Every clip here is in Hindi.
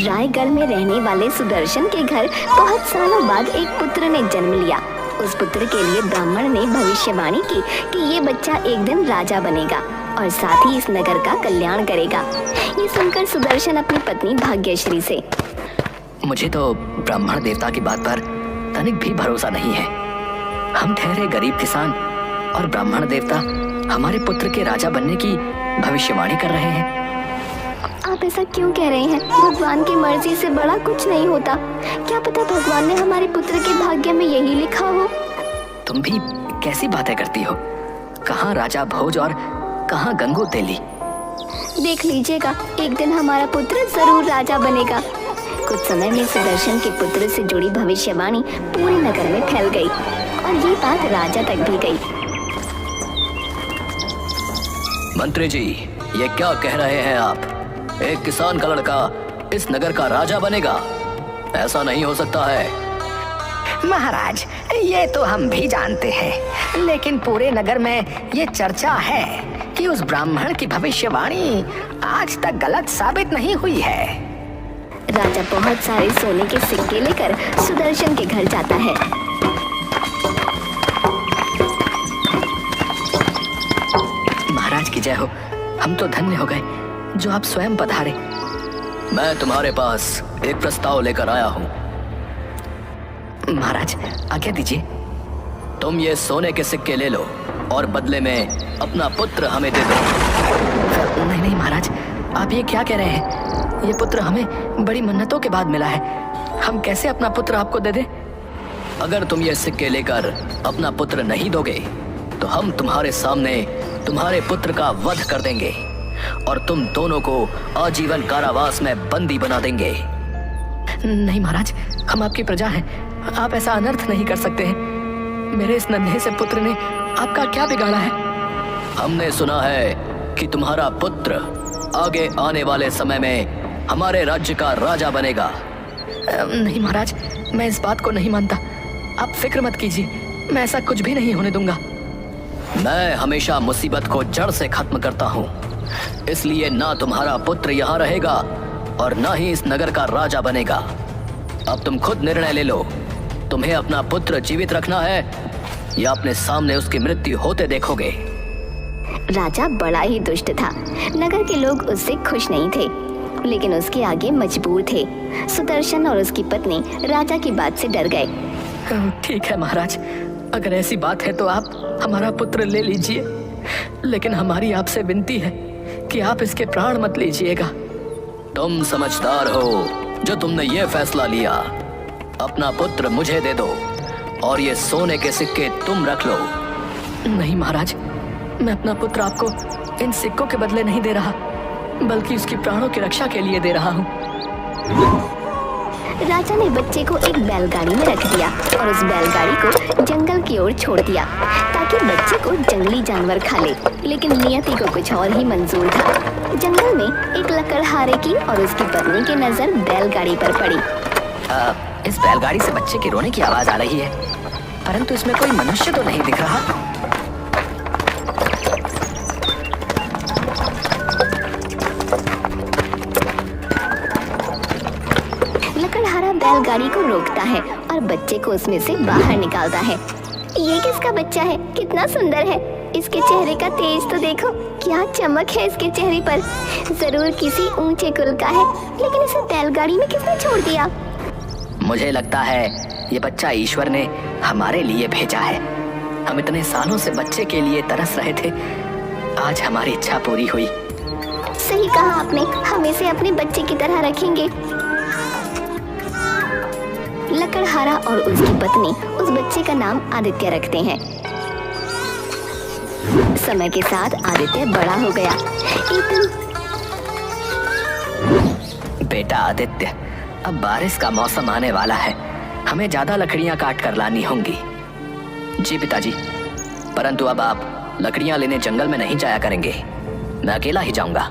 रायगढ़ में रहने वाले सुदर्शन के घर बहुत सालों बाद एक पुत्र ने जन्म लिया। उस पुत्र के लिए ब्राह्मण ने भविष्यवाणी की कि ये बच्चा एक दिन राजा बनेगा और साथ ही इस नगर का कल्याण करेगा। ये सुनकर सुदर्शन अपनी पत्नी भाग्यश्री से, मुझे तो ब्राह्मण देवता की बात पर तनिक भी भरोसा नहीं है। हम ठहरे गरीब किसान और ब्राह्मण देवता हमारे पुत्र के राजा बनने की भविष्यवाणी कर रहे हैं। आप ऐसा क्यों कह रहे हैं? भगवान की मर्जी से बड़ा कुछ नहीं होता। क्या पता भगवान ने हमारे पुत्र के भाग्य में यही लिखा हो। तुम भी कैसी बातें करती हो? कहाँ राजा भोज और कहाँ गंगू तेली। देख लीजिएगा, एक दिन हमारा पुत्र जरूर राजा बनेगा। कुछ समय में सुदर्शन के पुत्र से जुड़ी भविष्यवाणी पूरे नगर में फैल गई और ये बात राजा तक भी गई। मंत्री जी, ये क्या कह रहे हैं आप? एक किसान का लड़का इस नगर का राजा बनेगा? ऐसा नहीं हो सकता है। महाराज, ये तो हम भी जानते हैं, लेकिन पूरे नगर में ये चर्चा है कि उस ब्राह्मण की भविष्यवाणी आज तक गलत साबित नहीं हुई है। राजा बहुत सारे सोने के सिक्के लेकर सुदर्शन के घर जाता है। महाराज की जय हो। हम तो धन्य हो गए जो आप स्वयं पधारे। मैं तुम्हारे पास एक प्रस्ताव लेकर आया हूँ। महाराज, आज्ञा दीजिए। तुम ये सोने के सिक्के ले लो और बदले में अपना पुत्र हमें दे दो। नहीं नहीं महाराज, आप ये क्या कह रहे हैं? ये पुत्र हमें बड़ी मन्नतों के बाद मिला है। हम कैसे अपना पुत्र आपको दे दें? अगर तुम ये सिक्के लेकर अपना पुत्र नहीं दोगे तो हम तुम्हारे सामने तुम्हारे पुत्र का वध कर देंगे और तुम दोनों को आजीवन कारावास में बंदी बना देंगे। नहीं महाराज, हम आपकी प्रजा हैं। आप ऐसा अनर्थ नहीं कर सकते हैं। मेरे इस नन्हे से पुत्र ने आपका क्या बिगाड़ा है? हमने सुना है कि तुम्हारा पुत्र आगे आने वाले समय में हमारे राज्य का राजा बनेगा। नहीं महाराज, मैं इस बात को नहीं मानता। आप फिक्र मत कीजिए, मैं ऐसा कुछ भी नहीं होने दूंगा। मैं हमेशा मुसीबत को जड़ से खत्म करता हूँ, इसलिए ना तुम्हारा पुत्र यहाँ रहेगा और ना ही इस नगर का राजा बनेगा। अब तुम खुद निर्णय ले लो, तुम्हें अपना पुत्र जीवित रखना है या अपने सामने उसकी मृत्यु होते देखोगे। राजा बड़ा ही दुष्ट था। नगर के लोग उससे खुश नहीं थे, लेकिन उसके आगे मजबूर थे। सुदर्शन और उसकी पत्नी राजा की बात से डर गए। ठीक है महाराज, अगर ऐसी बात है तो आप हमारा पुत्र ले लीजिए, लेकिन हमारी आपसे विनती है कि आप इसके प्राण मत लीजिएगा। तुम समझदार हो जो तुमने ये फैसला लिया। अपना पुत्र मुझे दे दो और ये सोने के सिक्के तुम रख लो। नहीं महाराज, मैं अपना पुत्र आपको इन सिक्कों के बदले नहीं दे रहा, बल्कि उसकी प्राणों की रक्षा के लिए दे रहा हूँ। राजा ने बच्चे को एक बैलगाड़ी में रख दिया और उस बैलगाड़ी को जंगल की ओर छोड़ दिया ताकि बच्चे को जंगली जानवर खा ले, लेकिन नियति को कुछ और ही मंजूर था। जंगल में एक लकड़हारे की और उसकी पत्नी की नजर बैलगाड़ी पर पड़ी। इस बैलगाड़ी से बच्चे के रोने की आवाज आ रही है, परंतु इसमें कोई मनुष्य तो नहीं दिख रहा। लकड़हारा बैलगाड़ी को रोकता है और बच्चे को उसमें से बाहर निकालता है। ये किसका बच्चा है? कितना सुंदर है। इसके चेहरे का तेज तो देखो, क्या चमक है इसके चेहरे पर। जरूर किसी ऊंचे कुल का है, लेकिन इसे बैलगाड़ी में किसने छोड़ दिया? मुझे लगता है ये बच्चा ईश्वर ने हमारे लिए भेजा है। हम इतने सालों से बच्चे के लिए तरस रहे थे, आज हमारी इच्छा पूरी हुई। सही कहा आपने, हम इसे अपने बच्चे की तरह रखेंगे। लकड़हारा और उसकी पत्नी उस बच्चे का नाम आदित्य रखते हैं। समय के साथ आदित्य बड़ा हो गया। एक दिन, बेटा आदित्य, अब बारिश का मौसम आने वाला है, हमें ज्यादा लकड़ियां काट कर लानी होंगी। जी पिताजी, परंतु अब आप लकड़ियां लेने जंगल में नहीं जाया करेंगे, मैं अकेला ही जाऊंगा।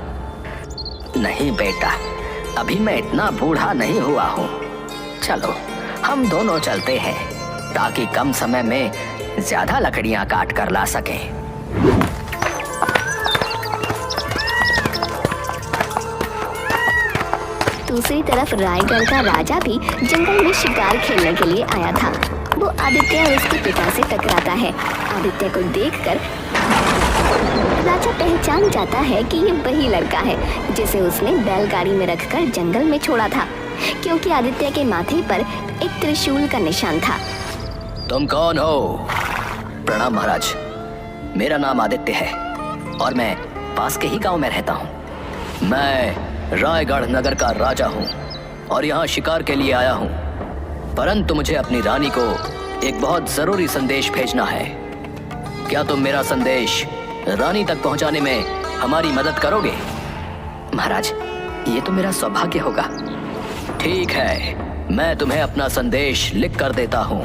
नहीं बेटा, अभी मैं इतना बूढ़ा नहीं हुआ हूँ। चलो हम दोनों चलते हैं ताकि कम समय में ज्यादा लकड़ियां काट कर ला सकें। दूसरी तरफ रायगढ़ का राजा भी जंगल में शिकार खेलने के लिए आया था। वो आदित्य और उसके पिता से टकराता है। आदित्य को देखकर राजा पहचान जाता है कि ये वही लड़का है जिसे उसने बैलगाड़ी में रखकर जंगल में छोड़ा था, क्योंकि आदित्य के माथे पर एक त्रिशूल का निशान था। तुम कौन हो? प्रणाम महाराज, मेरा नाम आदित्य है और मैं पास के ही गांव में रहता हूँ। मैं रायगढ़ नगर का राजा हूँ और यहाँ शिकार के लिए आया हूँ, परंतु मुझे अपनी रानी को एक बहुत जरूरी संदेश भेजना है। क्या तुम मेरा संदेश रानी तक पहुँचाने में हमारी मदद करोगे? महाराज, ये तो मेरा सौभाग्य होगा। ठीक है, मैं तुम्हें अपना संदेश लिख कर देता हूँ,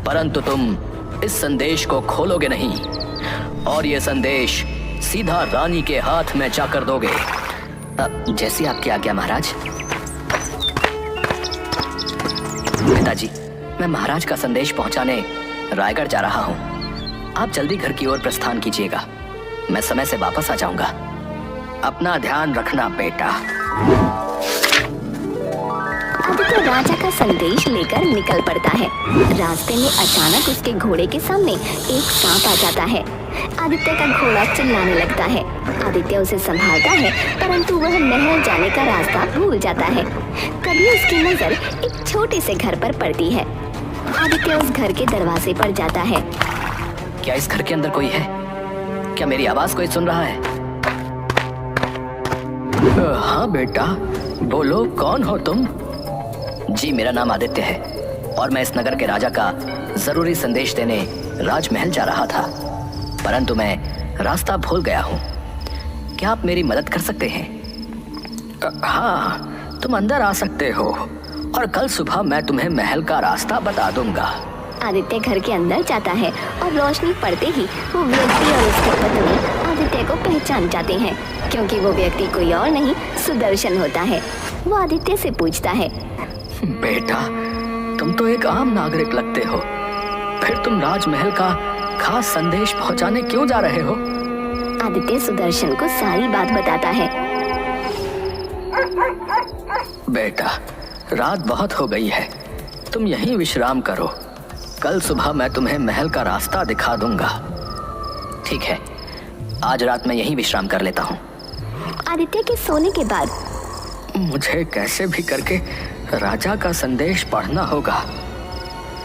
परंतु तुम इस संदेश को खोलोगे नहीं और ये संदेश सीधा रानी के हाथ में जाकर दोगे। जैसी आपकी आज्ञा महाराज। पिताजी, मैं महाराज का संदेश पहुंचाने रायगढ़ जा रहा हूँ। आप जल्दी घर की ओर प्रस्थान कीजिएगा, मैं समय से वापस आ जाऊंगा। अपना ध्यान रखना बेटा। आदित्य राजा का संदेश लेकर निकल पड़ता है। रास्ते में अचानक उसके घोड़े के सामने एक सांप आ जाता है। आदित्य का घोड़ा चिल्लाने लगता है। आदित्य उसे संभालता है, परंतु वह महल जाने का रास्ता भूल जाता है। तभी उसकी नजर एक छोटे से घर पर पड़ती है। आदित्य उस घर के दरवाजे पर जाता है। क्या इस घर के अंदर कोई है? क्या मेरी आवाज कोई सुन रहा है? हाँ बेटा, बोलो, कौन हो तुम? जी, मेरा नाम आदित्य है और मैं इस नगर के राजा का जरूरी संदेश देने राजमहल जा रहा था, परंतु मैं रास्ता भूल गया हूँ। क्या आप मेरी मदद कर सकते हैं? हाँ, तुम अंदर आ सकते हो और कल सुबह मैं तुम्हें महल का रास्ता बता दूंगा। आदित्य घर के अंदर जाता है और रोशनी पड़ते ही वो व्यक्ति और उसकी पत्नी आदित्य को पहचान जाते हैं, क्योंकि वो व्यक्ति कोई और नहीं सुदर्शन होता है। वो आदित्य से पूछता है, बेटा, तुम तो एक आम नागरिक लगते हो, फिर तुम राजमहल का खास संदेश पहुंचाने क्यों जा रहे हो? आदित्य सुदर्शन को सारी बात बताता है। बेटा, रात बहुत हो गई है, तुम यहीं विश्राम करो। कल सुबह मैं तुम्हें महल का रास्ता दिखा दूंगा। ठीक है, आज रात मैं यहीं विश्राम कर लेता हूँ। आदित्य के सोने के बाद मुझे कैसे भी करके राजा का संदेश पढ़ना होगा।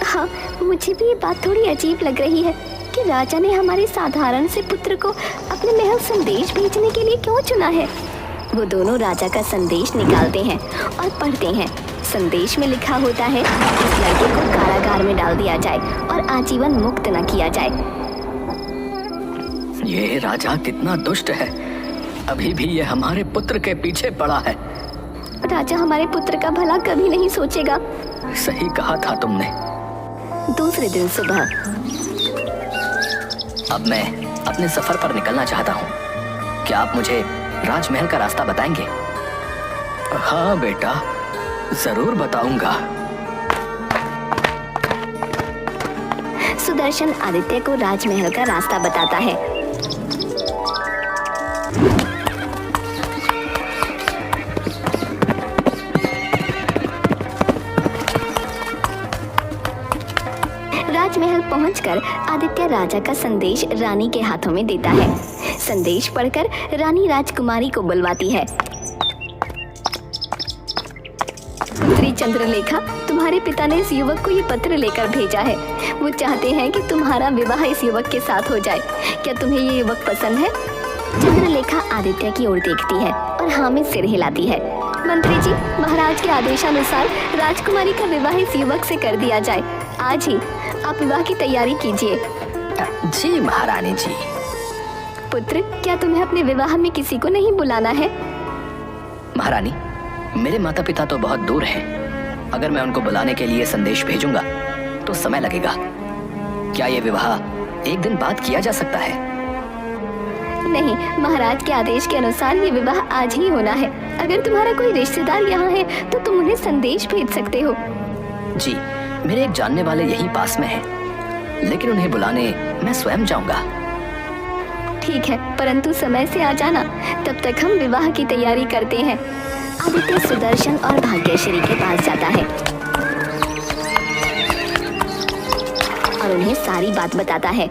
हाँ, मुझे भी ये बात थोड़ी अजीब लग रही है कि राजा ने हमारे साधारण से पुत्र को अपने महल संदेश भेजने के लिए क्यों चुना है। वो दोनों राजा का संदेश निकालते हैं और पढ़ते हैं। संदेश में लिखा होता है इस लड़के को कारागार में डाल दिया जाए और आजीवन मुक्त न किया जाए। ये राजा कितना दुष्ट है, अभी भी ये हमारे पुत्र के पीछे पड़ा है। राजा हमारे पुत्र का भला कभी नहीं सोचेगा। सही कहा था तुमने। दूसरे दिन सुबह अब मैं अपने सफर पर निकलना चाहता हूँ। क्या आप मुझे राजमहल का रास्ता बताएंगे? हाँ बेटा, जरूर बताऊंगा। सुदर्शन आदित्य को राजमहल का रास्ता बताता है। राजमहल पहुंचकर आदित्य राजा का संदेश रानी के हाथों में देता है। संदेश पढ़कर रानी राजकुमारी को बुलवाती है। पुत्री चंद्रलेखा, तुम्हारे पिता ने इस युवक को ये पत्र लेकर भेजा है। वो चाहते हैं कि तुम्हारा विवाह इस युवक के साथ हो जाए। क्या तुम्हें ये युवक पसंद है? चंद्रलेखा आदित्य की ओर देखती है और हाँ में सिर हिलाती है। मंत्री जी, महाराज के आदेशानुसार राजकुमारी का विवाह इस युवक से कर दिया जाए। आज ही आप विवाह की तैयारी कीजिए। जी महारानी जी। पुत्र, क्या तुम्हें अपने विवाह में किसी को नहीं बुलाना है? महारानी, मेरे माता पिता तो बहुत दूर हैं। अगर मैं उनको बुलाने के लिए संदेश भेजूंगा तो समय लगेगा। क्या ये विवाह एक दिन बाद किया जा सकता है? नहीं, महाराज के आदेश के अनुसार ये विवाह आज ही होना है। अगर तुम्हारा कोई रिश्तेदार यहाँ है तो तुम उन्हें संदेश भेज सकते हो। जी, मेरे एक जानने वाले यहीं पास में हैं, लेकिन उन्हें बुलाने मैं स्वयं जाऊंगा। ठीक है, परंतु समय से आ जाना, तब तक हम विवाह की तैयारी करते हैं। आदित्य सुदर्शन और भाग्यश्री के पास जाता है और उन्हें सारी बात बताता है।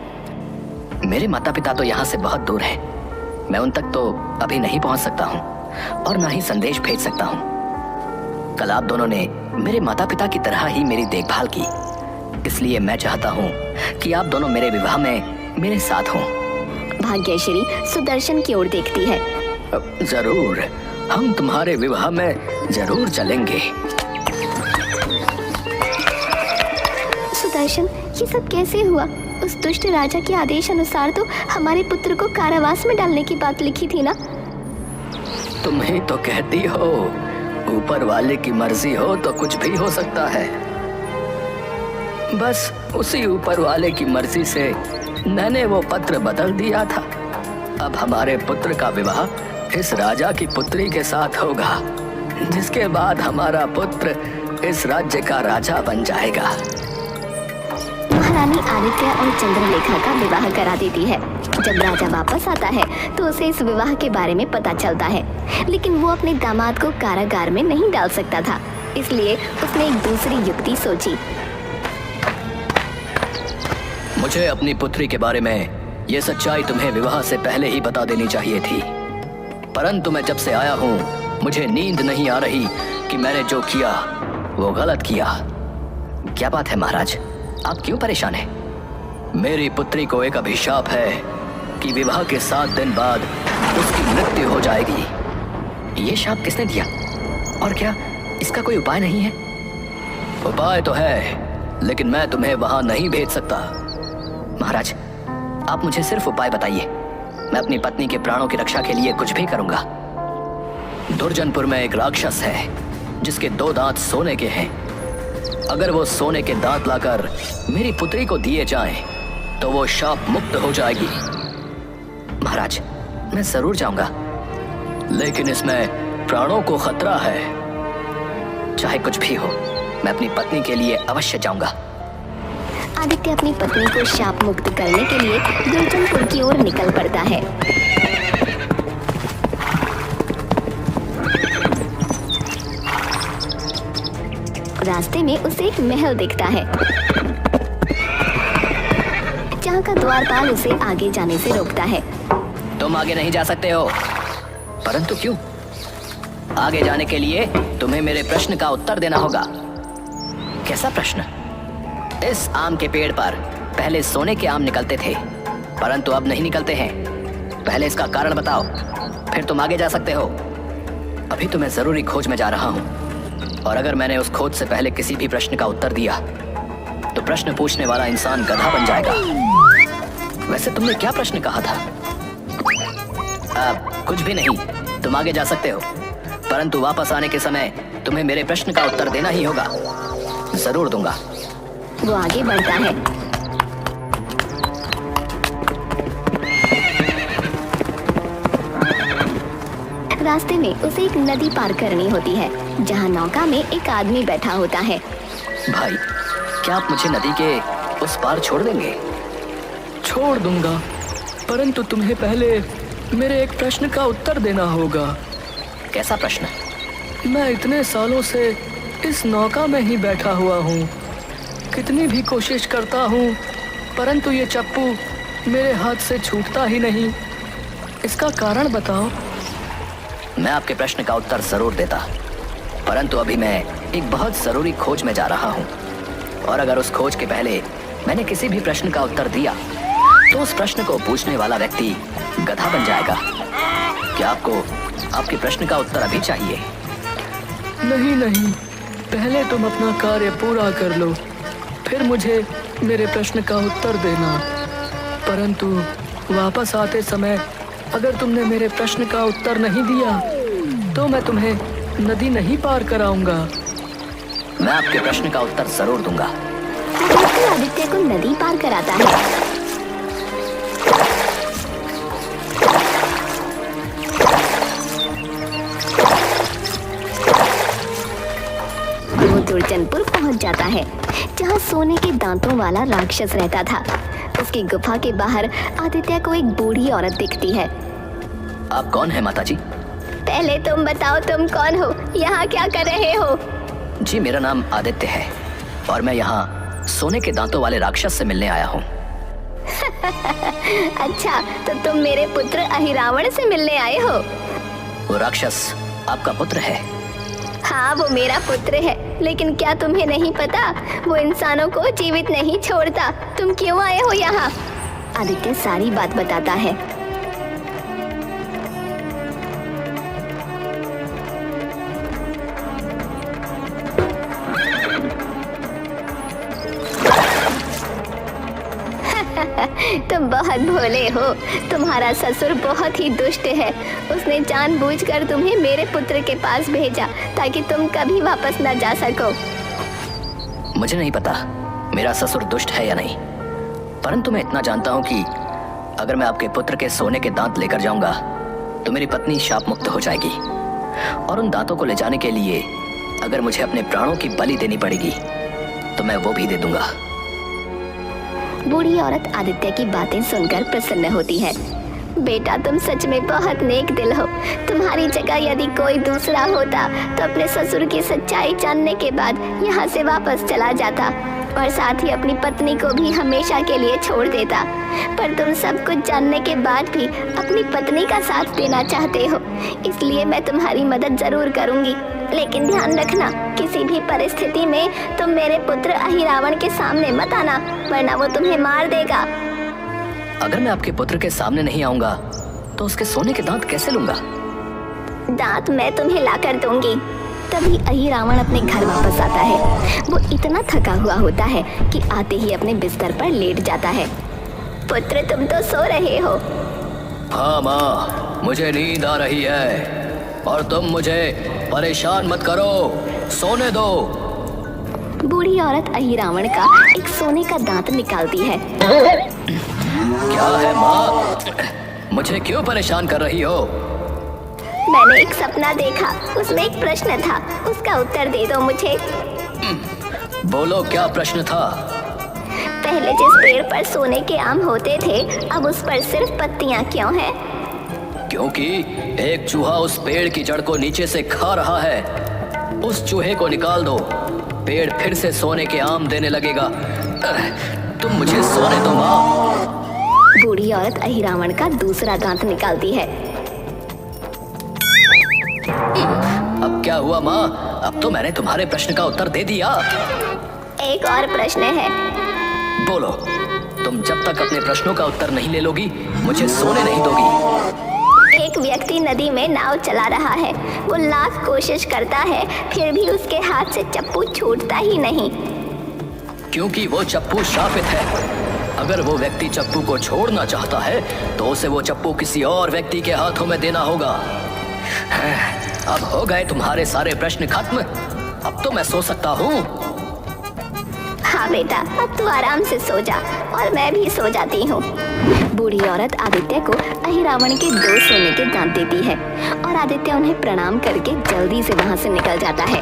मेरे माता पिता तो यहाँ से बहुत दूर हैं। मैं उन तक तो अभी नहीं पहुँच सकता हूँ और ना ही संदेश भेज सकता हूँ। कल आप दोनों ने मेरे माता पिता की तरह ही मेरी देखभाल की, इसलिए मैं चाहता हूँ कि आप दोनों मेरे विवाह में मेरे साथ हों। भाग्यश्री सुदर्शन की ओर देखती है। जरूर, हम तुम्हारे विवाह में जरूर चलेंगे। सुदर्शन, ये सब कैसे हुआ? उस दुष्ट राजा के आदेश अनुसार तो हमारे पुत्र को कारावास में डालने की बात लिखी थी ना? तुम ही तो कहती हो, ऊपर वाले की मर्जी हो तो कुछ भी हो सकता है। बस उसी ऊपर वाले की मर्जी से मैंने वो पत्र बदल दिया था। अब हमारे पुत्र का विवाह इस राजा की पुत्री के साथ होगा, जिसके बाद हमारा पुत्र इस राज्य का राजा बन जाएगा। महारानी आदित्य और चंद्रलेखा का विवाह करा देती है। जब राजा वापस आता है तो उसे इस विवाह के बारे में पता चलता है, लेकिन वो अपने दामाद को कारागार में नहीं डाल सकता था, इसलिए उसने एक दूसरी युक्ति सोची। मुझे अपनी पुत्री के बारे में ये सच्चाई तुम्हें विवाह से पहले ही बता देनी चाहिए थी, परंतु मैं जब से आया हूँ मुझे नींद नहीं आ रही कि मैंने जो किया वो गलत किया। क्या बात है महाराज, आप क्यों परेशान हैं? मेरी पुत्री को एक अभिशाप है कि विवाह के 7 दिन बाद उसकी मृत्यु हो जाएगी। ये शाप किसने दिया और क्या इसका कोई उपाय नहीं है? उपाय तो है, लेकिन मैं तुम्हें वहां नहीं भेज सकता। महाराज, आप मुझे सिर्फ उपाय बताइए, मैं अपनी पत्नी के प्राणों की रक्षा के लिए कुछ भी करूंगा। दुर्जनपुर में एक राक्षस है जिसके 2 दांत सोने के हैं। अगर वो सोने के दांत लाकर मेरी पुत्री को दिए जाएं, तो वो शाप मुक्त हो जाएगी। महाराज, मैं जरूर जाऊंगा, लेकिन इसमें प्राणों को खतरा है। चाहे कुछ भी हो, मैं अपनी पत्नी के लिए अवश्य जाऊंगा। आदित्य अपनी पत्नी को शाप मुक्त करने के लिए दुर्जनपुर की ओर निकल पड़ता है। रास्ते में उसे एक महल दिखता है, जहाँ का द्वारपाल उसे आगे जाने से रोकता है। तुम आगे नहीं जा सकते हो। परंतु क्यों? आगे जाने के लिए तुम्हें मेरे प्रश्न का उत्तर देना होगा। कैसा प्रश्न? इस आम के पेड़ पर पहले सोने के आम निकलते थे, परंतु अब नहीं निकलते हैं। पहले इसका कारण बताओ, फिर तुम आगे जा सकते हो। अभी तो मैं जरूरी खोज में जा रहा हूँ, और अगर मैंने उस खोज से पहले किसी भी प्रश्न का उत्तर दिया तो प्रश्न पूछने वाला इंसान गधा बन जाएगा। वैसे तुमने क्या प्रश्न कहा था? कुछ भी नहीं, तुम आगे जा सकते हो, परंतु वापस आने के समय तुम्हें मेरे प्रश्न का उत्तर देना ही होगा। जरूर दूंगा। वो आगे बढ़ता है। रास्ते में उसे एक नदी पार करनी होती है, जहाँ नौका में एक आदमी बैठा होता है। भाई, क्या आप मुझे नदी के उस पार छोड़ देंगे? छोड़ दूंगा, परंतु तुम्हें पहले मेरे एक प्रश्न का उत्तर देना होगा। कैसा प्रश्न? मैं इतने सालों से इस नौका में ही बैठा हुआ हूँ। कितनी भी कोशिश करता हूँ, परंतु ये चप्पू मेरे हाथ से छूटता ही नहीं। इसका कारण बताओ। मैं आपके प्रश्न का उत्तर जरूर देता, परंतु अभी मैं एक बहुत जरूरी खोज में जा रहा हूँ, और अगर उस खोज के पहले मैंने किसी भी प्रश्न का उत्तर दिया तो उस प्रश्न को पूछने वाला व्यक्ति गधा बन जाएगा। क्या आपको आपके प्रश्न का उत्तर अभी चाहिए? नहीं नहीं, पहले तुम अपना कार्य पूरा कर लो, फिर मुझे मेरे प्रश्न का उत्तर देना। परंतु वापस आते समय अगर तुमने मेरे प्रश्न का उत्तर नहीं दिया तो मैं तुम्हें नदी नहीं पार कराऊंगा। मैं आपके प्रश्न का उत्तर जरूर दूंगा। आदित्य को नदी पार कराता है। वो दुर्जनपुर पहुंच जाता है, जहाँ सोने के दांतों वाला राक्षस रहता था। उसकी गुफा के बाहर आदित्य को एक बूढ़ी औरत दिखती है। आप कौन है माताजी? पहले तुम बताओ, तुम कौन हो? यहाँ क्या कर रहे हो? जी मेरा नाम आदित्य है और मैं यहाँ सोने के दांतों वाले राक्षस से मिलने आया हूँ। अच्छा, तो तुम मेरे पुत्र अहिरावण से मिलने आए हो? वो राक्षस आपका पुत्र है? हाँ, वो मेरा पुत्र है, लेकिन क्या तुम्हें नहीं पता वो इंसानों को जीवित नहीं छोड़ता। तुम क्यों आए हो यहाँ? आदित्य सारी बात बताता है। तुम बहुत भोले हो। तुम्हारा ससुर बहुत ही दुष्ट है। उसने जानबूझकर तुम्हें मेरे पुत्र के पास भेजा ताकि तुम कभी वापस न जा सको। मुझे नहीं पता मेरा ससुर दुष्ट है या नहीं, परंतु मैं इतना जानता हूँ कि अगर मैं आपके पुत्र के सोने के दांत लेकर जाऊंगा तो मेरी पत्नी शाप मुक्त हो जाएगी, और उन दांतों को ले जाने के लिए अगर मुझे अपने प्राणों की बलि देनी पड़ेगी तो मैं वो भी दे दूंगा। बूढ़ी औरत आदित्य की बातें सुनकर प्रसन्न होती है। बेटा, तुम सच में बहुत नेक दिल हो। तुम्हारी जगह यदि कोई दूसरा होता तो अपने ससुर की सच्चाई जानने के बाद यहाँ से वापस चला जाता और साथ ही अपनी पत्नी को भी हमेशा के लिए छोड़ देता। पर तुम सब कुछ जानने के बाद भी अपनी पत्नी का साथ देना चाहते हो, इसलिए मैं तुम्हारी मदद जरूर करूंगी। लेकिन ध्यान रखना, किसी भी परिस्थिति में तुम मेरे पुत्र अहिरावण के सामने मत आना, वरना वो तुम्हें मार देगा। अगर मैं आपके पुत्र के सामने नहीं आऊंगा तो उसके सोने के दांत कैसे लूंगा? दांत मैं तुम्हें लाकर दूंगी। तभी अहिरावण अपने घर वापस आता है। वो इतना थका हुआ होता है कि आते ही अपने बिस्तर पर लेट जाता है। पुत्र, तुम तो सो रहे हो। हाँ माँ, मुझे नींद आ रही है और तुम मुझे परेशान मत करो, सोने दो। बूढ़ी औरत अहिरावण का एक सोने का दांत निकालती है। क्या है माँ, मुझे क्यों परेशान कर रही हो? मैंने एक सपना देखा, उसमें एक प्रश्न था, उसका उत्तर दे दो मुझे। बोलो, क्या प्रश्न था? पहले जिस पेड़ पर सोने के आम होते थे, अब उस पर सिर्फ पत्तियां क्यों हैं? क्योंकि एक चूहा उस पेड़ की जड़ को नीचे से खा रहा है। उस चूहे को निकाल दो, पेड़ फिर से सोने के आम देने लगेगा। तुम मुझे सोने दो माँ। बूढ़ी औरत अहिरावण का दूसरा दांत निकालती है। अब क्या हुआ माँ? अब तो मैंने तुम्हारे प्रश्न का उत्तर दे दिया। एक और प्रश्न है। बोलो। तुम जब तक अपने प्रश्नों का उत्तर नहीं ले लोगी, मुझे सोने नहीं दोगी। एक व्यक्ति नदी में नाव चला रहा है। वो लाख कोशिश करता है, फिर भी उसके हाथ से चप्पू छूटता ही नहीं। क्योंकि वो चप्पू शापित है। अगर वो व्यक्ति चप्पू को छोड़ना चाहता है तो उसे वो चप्पू किसी और व्यक्ति के हाथों में देना होगा। अब हो गए तुम्हारे सारे प्रश्न खत्म। अब तो मैं सो सकता हूँ। हाँ बेटा, अब तू आराम से सो जा और मैं भी सो जाती हूँ। बूढ़ी औरत आदित्य को अहिरावण के 2 सोने के दांत देती है और आदित्य उन्हें प्रणाम करके जल्दी से वहाँ से निकल जाता है।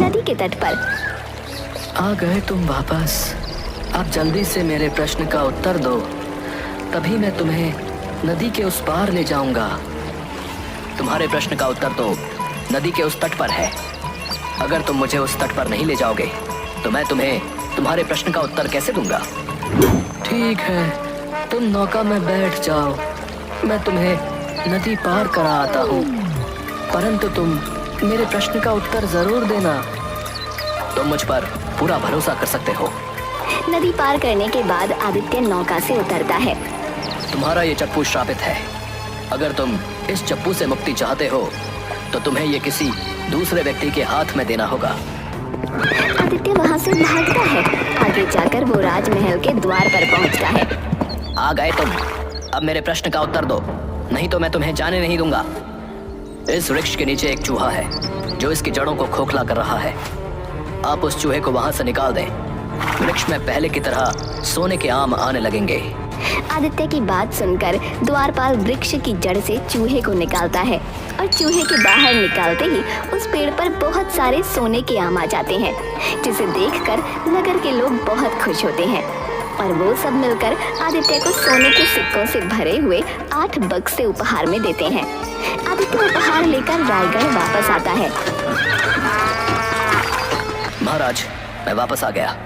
नदी के तट पर। आ गए तुम वापस। अब जल्दी से मेरे प्रश्न का उत्तर दो, तभी मैं तुम्हें नदी के उस पार ले जाऊंगा। तुम्हारे प्रश्न का उत्तर तो नदी के उस तट पर है। अगर तुम मुझे उस तट पर नहीं ले जाओगे तो मैं तुम्हें तुम्हारे प्रश्न का उत्तर कैसे दूंगा? ठीक है, तुम नौका में बैठ जाओ, मैं तुम्हें नदी पार करा आता हूँ, परंतु तुम मेरे प्रश्न का उत्तर जरूर देना। तुम मुझ पर पूरा भरोसा कर सकते हो। नदी पार करने के बाद आदित्य नौका से उतरता है। तुम्हारा ये चप्पू श्रापित है। अगर तुम इस चप्पू से मुक्ति चाहते हो तो तुम्हें ये किसी दूसरे व्यक्ति के हाथ में देना होगा। आदित्य वहाँ से भागता है। आगे जाकर वो राजमहल के द्वार पर पहुँचता है। आ गए तुम। अब मेरे प्रश्न का उत्तर दो, नहीं तो मैं तुम्हें जाने नहीं दूंगा। इस वृक्ष के नीचे एक चूहा है जो इसकी जड़ों को खोखला कर रहा है। आप उस चूहे को वहां से निकाल दें। वृक्ष में पहले की तरह सोने के आम आने लगेंगे। आदित्य की बात सुनकर द्वारपाल वृक्ष की जड़ से चूहे को निकालता है और चूहे के बाहर निकालते ही उस पेड़ पर बहुत सारे सोने के आम आ जाते हैं, जिसे देखकर नगर के लोग बहुत खुश होते हैं। और वो सब मिलकर आदित्य को सोने के सिक्कों से भरे हुए 8 बक्से उपहार में देते हैं। आदित्य उपहार लेकर रायगढ़ वापस आता है। महाराज, मैं वापस आ गया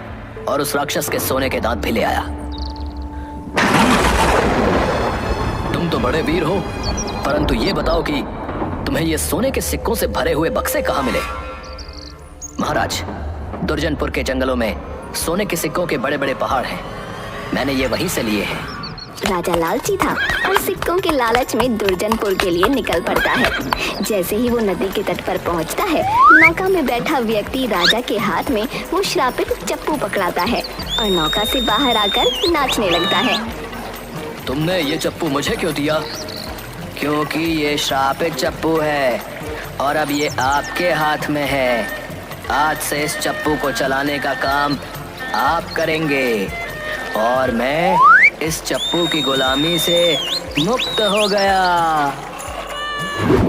और उस राक्षस के सोने के दांत भी ले आया। तुम तो बड़े वीर हो, परंतु ये बताओ कि तुम्हें ये सोने के सिक्कों से भरे हुए बक्से कहाँ मिले? महाराज, दुर्जनपुर के जंगलों में सोने के सिक्कों के बड़े बड़े पहाड़ हैं। मैंने ये वहीं से लिए हैं। राजा लालची था और सिक्कों के लालच में दुर्जनपुर के लिए निकल पड़ता है। जैसे ही वो नदी के तट पर पहुंचता है, नौका में बैठा व्यक्ति राजा के हाथ में वो श्रापित चप्पू पकड़ाता है और नौका से बाहर आकर नाचने लगता है। तुमने ये चप्पू मुझे क्यों दिया? क्योंकि ये श्रापित चप्पू है और अब ये आपके हाथ में है। आज से इस चप्पू को चलाने का काम आप करेंगे और मैं इस चप्पू की गुलामी से मुक्त हो गया।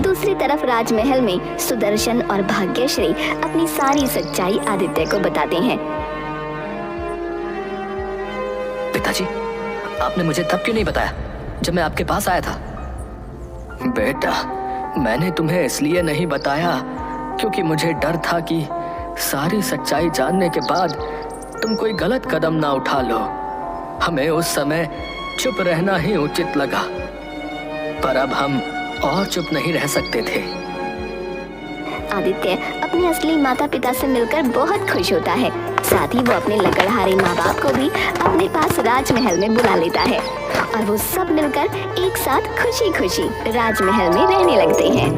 दूसरी तरफ राजमहल में सुदर्शन और भाग्यश्री अपनी सारी सच्चाई आदित्य को बताते हैं। पिताजी, आपने मुझे तब क्यों नहीं बताया जब मैं आपके पास आया था? बेटा, मैंने तुम्हें इसलिए नहीं बताया क्योंकि मुझे डर था कि सारी सच्चाई जानने के बाद तुम कोई गलत कदम ना उठा लो। हमें उस समय चुप रहना ही उचित लगा, पर अब हम और चुप नहीं रह सकते थे। आदित्य अपने असली माता पिता से मिलकर बहुत खुश होता है। साथ ही वो अपने लकड़हारे माँ बाप को भी अपने पास राजमहल में बुला लेता है और वो सब मिलकर एक साथ खुशी खुशी राजमहल में रहने लगते हैं।